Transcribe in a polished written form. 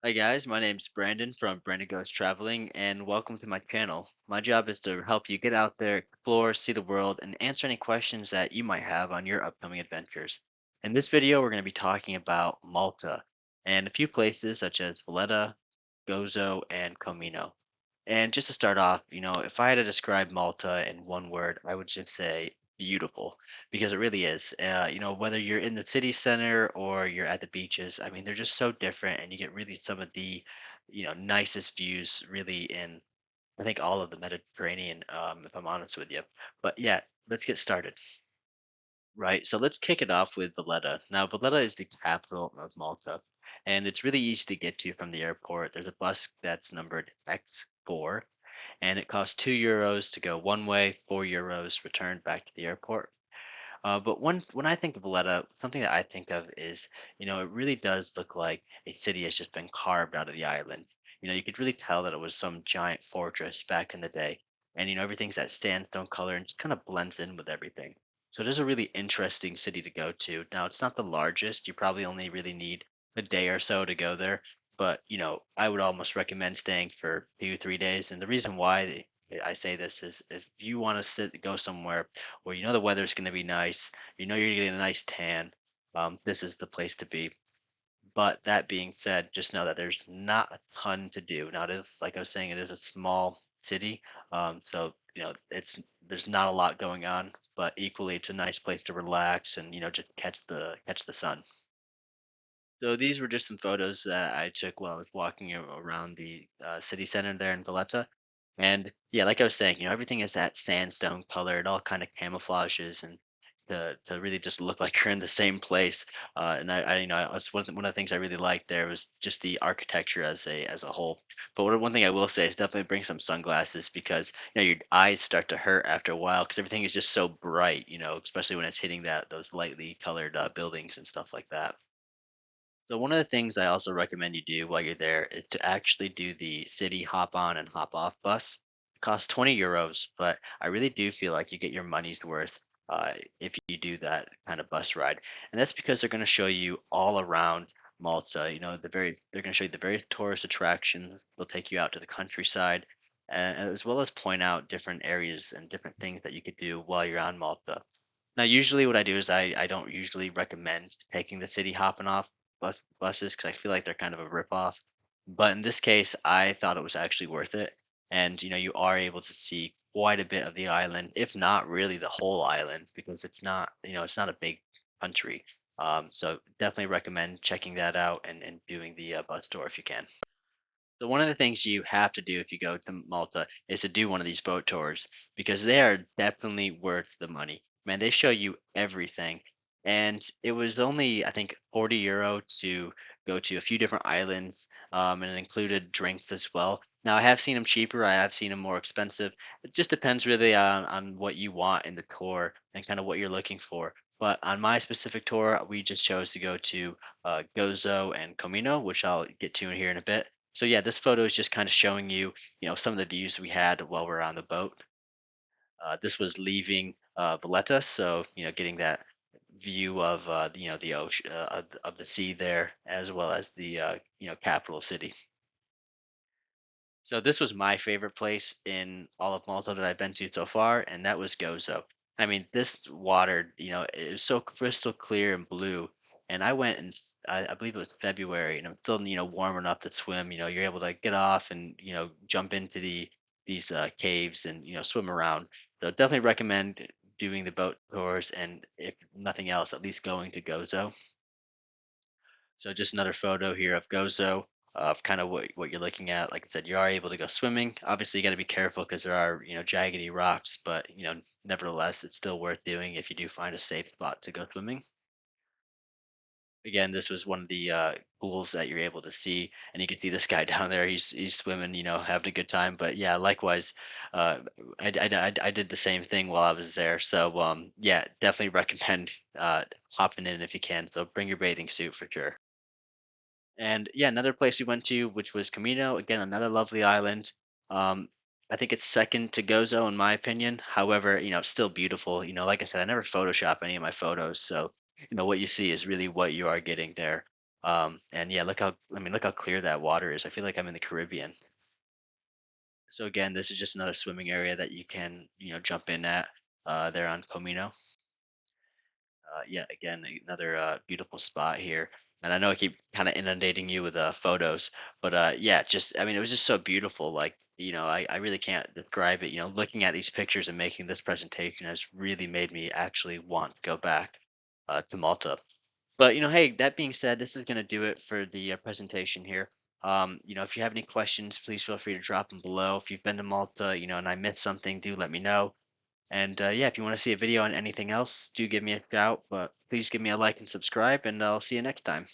Hi guys, my name's Brandon from Brandon Goes Traveling, and welcome to my channel. My job is to help you get out there, explore, see the world, and answer any questions that you might have on your upcoming adventures. In this video, we're going to be talking about Malta and a few places such as Valletta, Gozo, and Comino. And just to start off, if I had to describe Malta in one word, I would just say beautiful because it really is. Whether you're in the city center or you're at the beaches, I mean, they're just so different, and you get really some of the, nicest views really in, I think, all of the Mediterranean, if I'm honest with you. But yeah, let's get started. Right. So let's kick it off with Valletta. Now, Valletta is the capital of Malta, and it's really easy to get to from the airport. There's a bus that's numbered X4, and it costs €2 to go one way, €4 return back to the airport. But when I think of Valletta, something that I think of is, it really does look like a city has just been carved out of the island. You could really tell that it was some giant fortress back in the day. And, everything's that sandstone color and just kind of blends in with everything. So it is a really interesting city to go to. Now, it's not the largest. You probably only really need a day or so to go there. But, I would almost recommend staying for 2, 3 days. And the reason why I say this is if you want to go somewhere where you know the weather's going to be nice, you know you're getting a nice tan, this is the place to be. But that being said, just know that there's not a ton to do. Now, it is like I was saying, it is a small city, so it's there's not a lot going on. But equally, it's a nice place to relax and just catch the sun. So these were just some photos that I took while I was walking around the city center there in Valletta. And yeah, like I was saying, everything is that sandstone color. It all kind of camouflages and to really just look like you're in the same place. And that's one of the things I really liked there was just the architecture as a whole. But one thing I will say is definitely bring some sunglasses because your eyes start to hurt after a while because everything is just so bright. Especially when it's hitting those lightly colored buildings and stuff like that. So one of the things I also recommend you do while you're there is to actually do the city hop on and hop off bus. It costs €20, but I really do feel like you get your money's worth if you do that kind of bus ride. And that's because they're going to show you all around Malta. They're going to show you the various tourist attractions. They'll take you out to the countryside, as well as point out different areas and different things that you could do while you're on Malta. Now, usually what I do is I don't usually recommend taking the city hopping off buses because I feel like they're kind of a ripoff. But in this case, I thought it was actually worth it. And you are able to see quite a bit of the island, if not really the whole island, because it's not a big country. So definitely recommend checking that out and doing the bus tour if you can. So one of the things you have to do if you go to Malta is to do one of these boat tours because they are definitely worth the money. Man, they show you everything. And it was only, I think, €40 to go to a few different islands, and it included drinks as well. Now, I have seen them cheaper, I have seen them more expensive. It just depends really on what you want in the tour and kind of what you're looking for. But on my specific tour, we just chose to go to Gozo and Comino, which I'll get to in here in a bit. So yeah, this photo is just kind of showing you, some of the views we had while we are on the boat. This was leaving Valletta, so getting that view of the ocean of the sea there, as well as the capital city. So this was my favorite place in all of Malta that I've been to so far, and that was Gozo. I mean, this water, it was so crystal clear and blue. And I went and I believe it was February, and I'm still, warm enough to swim. You're able to get off and jump into these caves and swim around. So definitely recommend doing the boat tours, and if nothing else, at least going to Gozo. So just another photo here of Gozo, of kind of what you're looking at. Like I said, you are able to go swimming. Obviously, you got to be careful because there are jaggedy rocks, but nevertheless, it's still worth doing if you do find a safe spot to go swimming. Again, this was one of the pools that you're able to see, and you can see this guy down there. He's swimming, having a good time. But yeah, likewise, uh, I did the same thing while I was there. So yeah, definitely recommend hopping in if you can. So bring your bathing suit for sure. And yeah, another place we went to, which was Camino, again, another lovely island. Um, I think it's second to Gozo in my opinion. However, still beautiful. Like I said, I never Photoshop any of my photos, so what you see is really what you are getting there. And yeah, look how clear that water is. I feel like I'm in the Caribbean. So again, this is just another swimming area that you can, jump in at there on Comino. Yeah, again, another beautiful spot here. And I know I keep kind of inundating you with photos, but yeah, just I mean, it was just so beautiful. Like, I really can't describe it. Looking at these pictures and making this presentation has really made me actually want to go back to Malta. But hey, that being said, this is going to do it for the presentation here. If you have any questions, please feel free to drop them below. If you've been to Malta, and I missed something, do let me know. And yeah, if you want to see a video on anything else, do give me a shout. But please give me a like and subscribe, and I'll see you next time.